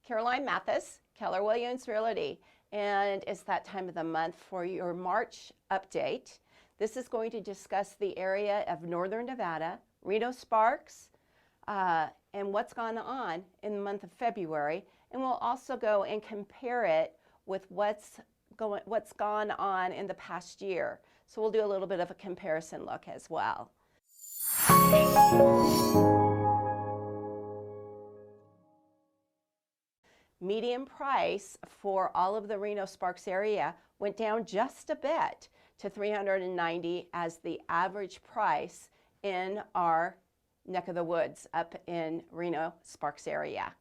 Caroline Mathis, Keller Williams Realty, and it's that time of the month for your March update. This is going to discuss the area of Northern Nevada, Reno Sparks, and what's gone on in the month of February, and we'll also go and compare it with what's gone on in the past year. So we'll do a little bit of a comparison look as well. Median price for all of the Reno Sparks area went down just a bit to $390 as the average price in our neck of the woods up in Reno Sparks area.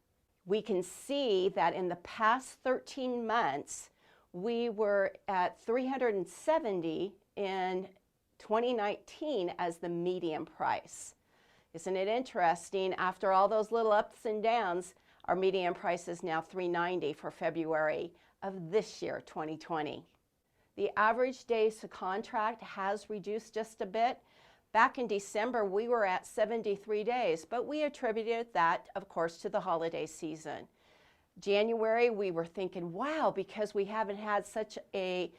We can see that in the past 13 months, we were at $370 in 2019 as the median price. Isn't it interesting? After all those little ups and downs, our median price is now $390 for February of this year, 2020. The average days to contract has reduced just a bit. Back in December, we were at 73 days, but we attributed that, of course, to the holiday season. January, we were thinking, wow, because we haven't had such a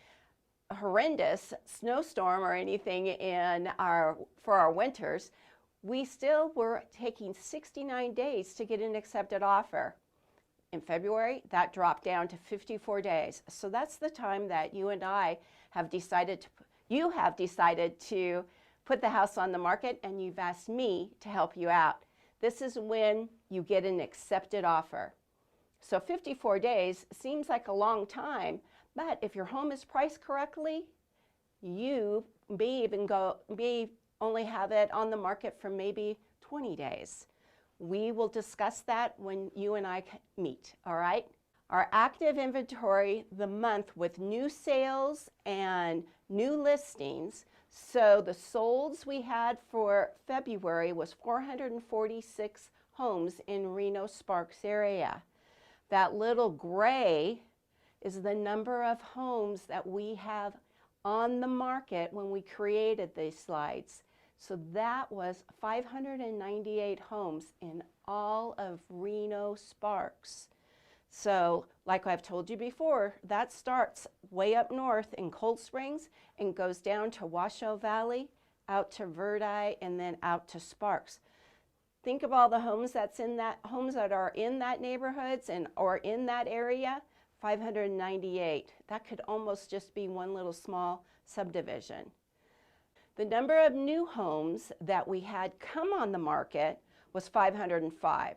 horrendous snowstorm or anything for our winters, we still were taking 69 days to get an accepted offer. In February, that dropped down to 54 days. So that's the time that you and I have decided to put the house on the market, and you've asked me to help you out. This is when you get an accepted offer. So 54 days seems like a long time, but if your home is priced correctly, you may only have it on the market for maybe 20 days. We will discuss that when you and I meet, all right? Our active inventory, the month with new sales and new listings. So the solds we had for February was 446 homes in Reno Sparks area. That little gray is the number of homes that we have on the market when we created these slides. So that was 598 homes in all of Reno Sparks. So like I've told you before, that starts way up north in Cold Springs and goes down to Washoe Valley, out to Verdi, and then out to Sparks. Think of all the homes that are in that neighborhoods or in that area, 598. That could almost just be one little small subdivision. The number of new homes that we had come on the market was 505.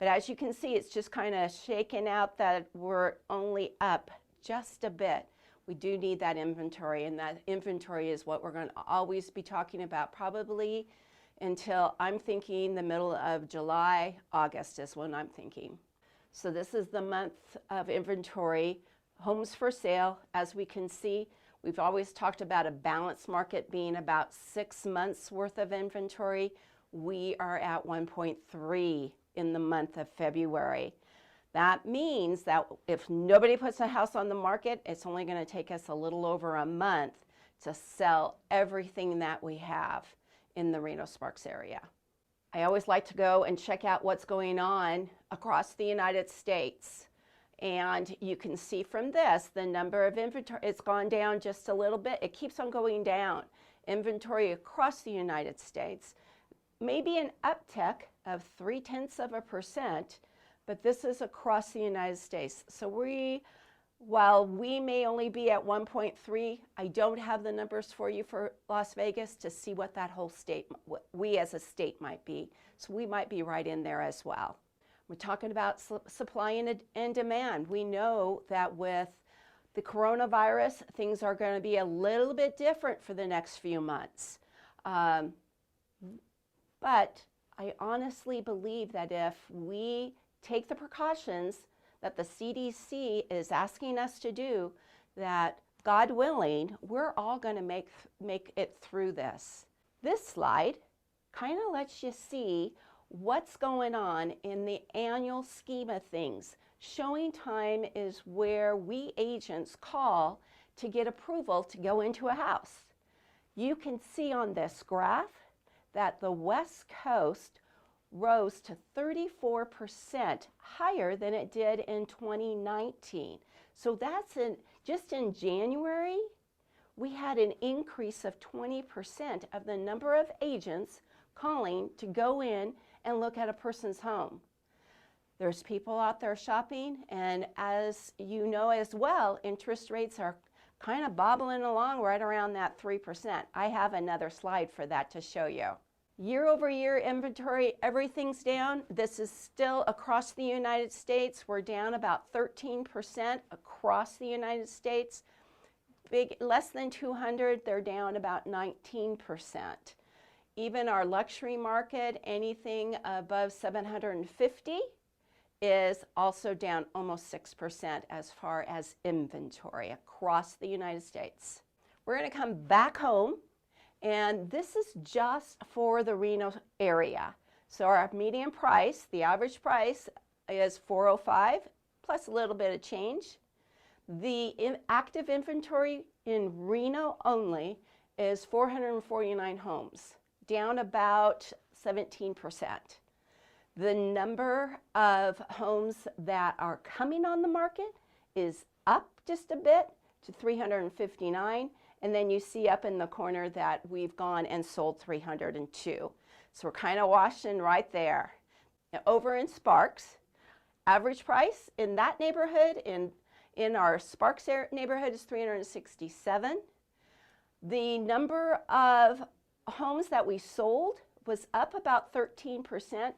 But as you can see, it's just kind of shaken out that we're only up just a bit. We do need that inventory, and that inventory is what we're going to always be talking about, probably until I'm thinking the middle of July, August is when I'm thinking. So this is the month of inventory, homes for sale. As we can see, we've always talked about a balanced market being about 6 months worth of inventory. We are at 1.3 in the month of February. That means that if nobody puts a house on the market, it's only going to take us a little over a month to sell everything that we have in the Reno Sparks area. I always like to go and check out what's going on across the United States. And you can see from this, the number of inventory, it's gone down just a little bit. It keeps on going down. Inventory across the United States. Maybe an uptick of 0.3%, but this is across the United States. So while we may only be at 1.3, I don't have the numbers for you for Las Vegas to see what that whole state, we as a state might be. So we might be right in there as well. We're talking about supply and demand. We know that with the coronavirus, things are going to be a little bit different for the next few months. But I honestly believe that if we take the precautions that the CDC is asking us to do, that God willing, we're all going to make it through this. This slide kind of lets you see what's going on in the annual scheme of things. Showing time is where we agents call to get approval to go into a house. You can see on this graph that the West Coast rose to 34% higher than it did in 2019. So that's just in January, we had an increase of 20% of the number of agents calling to go in and look at a person's home. There's people out there shopping, and as you know as well, interest rates are kind of bobbling along right around that 3%. I have another slide for that to show you. Year over year inventory, everything's down. This is still across the United States. We're down about 13% across the United States. Less than 200, they're down about 19%. Even our luxury market, anything above 750, is also down almost 6% as far as inventory across the United States. We're going to come back home, and this is just for the Reno area. So our median price, the average price, is $405 plus a little bit of change. The active inventory in Reno only is 449 homes, down about 17%. The number of homes that are coming on the market is up just a bit to 359. And then you see up in the corner that we've gone and sold 302. So we're kind of washing right there. Now, over in Sparks, average price in that neighborhood, in our Sparks neighborhood, is 367. The number of homes that we sold was up about 13%.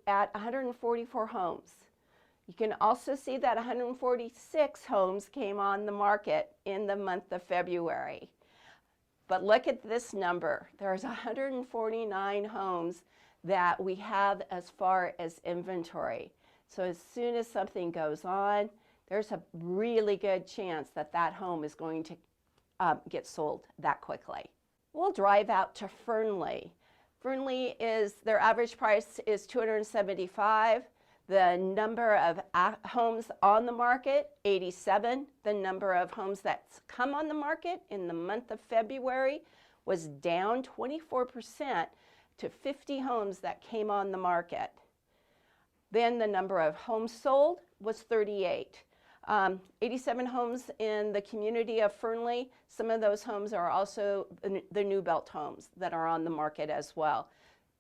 At 144 homes. You can also see that 146 homes came on the market in the month of February. But look at this number. There's 149 homes that we have as far as inventory. So as soon as something goes on, there's a really good chance that that home is going to get sold that quickly. We'll drive out to Fernley. Fernley their average price is $275. The number of homes on the market, 87. The number of homes that's come on the market in the month of February was down 24% to 50 homes that came on the market. Then the number of homes sold was 38. 87 homes in the community of Fernley. Some of those homes are also the new built homes that are on the market as well.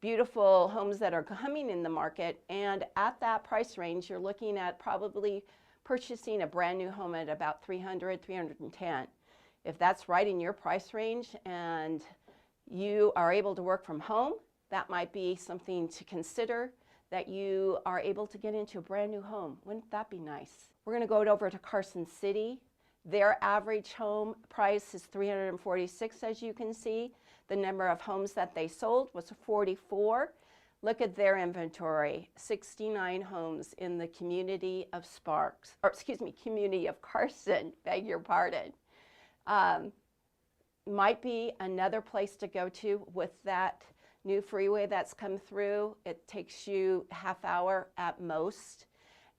Beautiful homes that are coming in the market, and at that price range, you're looking at probably purchasing a brand new home at about 300, 310. If that's right in your price range and you are able to work from home, that might be something to consider, that you are able to get into a brand new home. Wouldn't that be nice? We're going to go over to Carson City. Their average home price is $346, as you can see. The number of homes that they sold was 44. Look at their inventory, 69 homes in the community of community of Carson, beg your pardon. Might be another place to go to with that new freeway that's come through. It takes you half hour at most,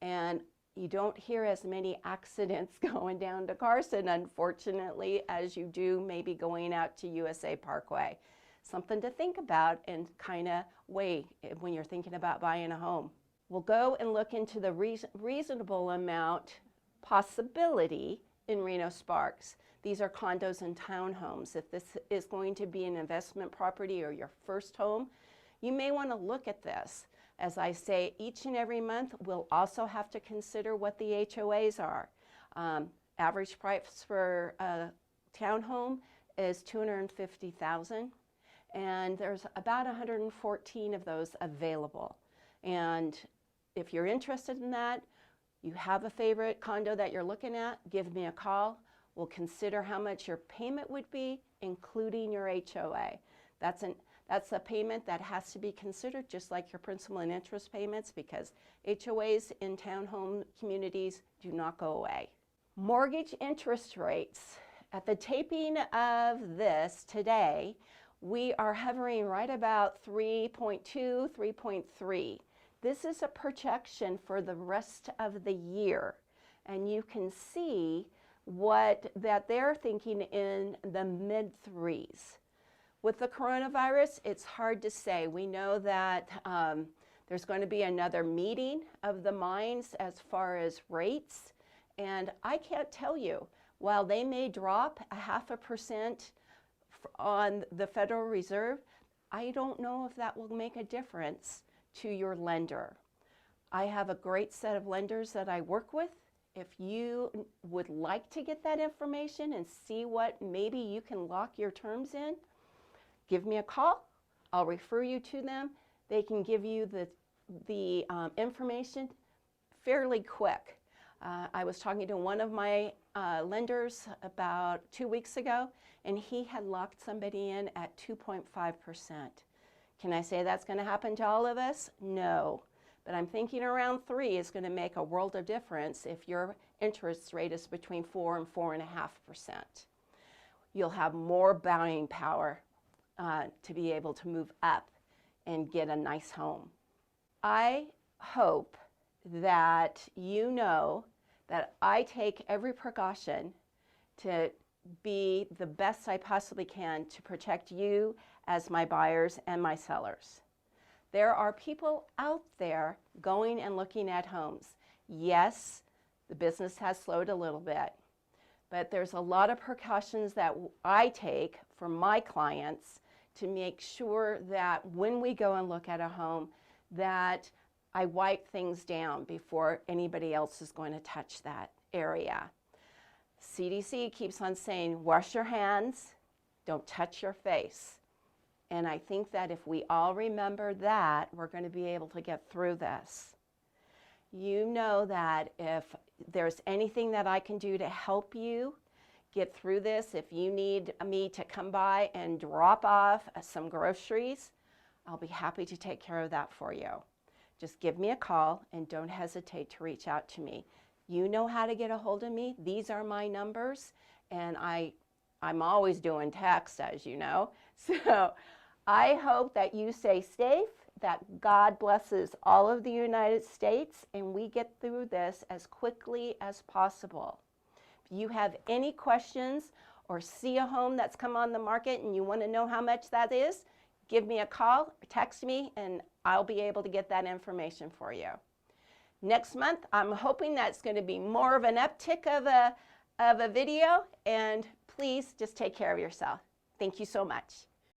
and you don't hear as many accidents going down to Carson, unfortunately, as you do maybe going out to USA Parkway. Something to think about and kind of weigh when you're thinking about buying a home. We'll go and look into the reasonable amount possibility in Reno Sparks. These are condos and townhomes. If this is going to be an investment property or your first home, you may want to look at this. As I say, each and every month, we'll also have to consider what the HOAs are. Average price for a townhome is $250,000, and there's about 114 of those available. And if you're interested in that, you have a favorite condo that you're looking at, give me a call. We'll consider how much your payment would be, including your HOA. That's a payment that has to be considered, just like your principal and interest payments, because HOAs in townhome communities do not go away. Mortgage interest rates. At the taping of this today, we are hovering right about 3.2, 3.3. This is a projection for the rest of the year, and you can see that they're thinking in the mid-threes. With the coronavirus, it's hard to say. We know that there's going to be another meeting of the minds as far as rates, and I can't tell you, while they may drop 0.5% on the Federal Reserve, I don't know if that will make a difference to your lender. I have a great set of lenders that I work with. If you would like to get that information and see what maybe you can lock your terms in, give me a call. I'll refer you to them. They can give you the information fairly quick. I was talking to one of my lenders about 2 weeks ago, and he had locked somebody in at 2.5%. Can I say that's going to happen to all of us? No. But I'm thinking around 3 is going to make a world of difference if your interest rate is between 4 and 4.5%. You'll have more buying power to be able to move up and get a nice home. I hope that you know that I take every precaution to be the best I possibly can to protect you as my buyers and my sellers. There are people out there going and looking at homes. Yes, the business has slowed a little bit, but there's a lot of precautions that I take for my clients to make sure that when we go and look at a home, that I wipe things down before anybody else is going to touch that area. CDC keeps on saying, wash your hands, don't touch your face. And I think that if we all remember that, we're going to be able to get through this. You know that if there's anything that I can do to help you get through this, if you need me to come by and drop off some groceries, I'll be happy to take care of that for you. Just give me a call and don't hesitate to reach out to me. You know how to get a hold of me. These are my numbers, and I'm always doing text, as you know. So I hope that you stay safe, that God blesses all of the United States, and we get through this as quickly as possible. If you have any questions or see a home that's come on the market and you want to know how much that is, give me a call or text me, and I'll be able to get that information for you. Next month, I'm hoping that's going to be more of an uptick of a video, and please just take care of yourself. Thank you so much.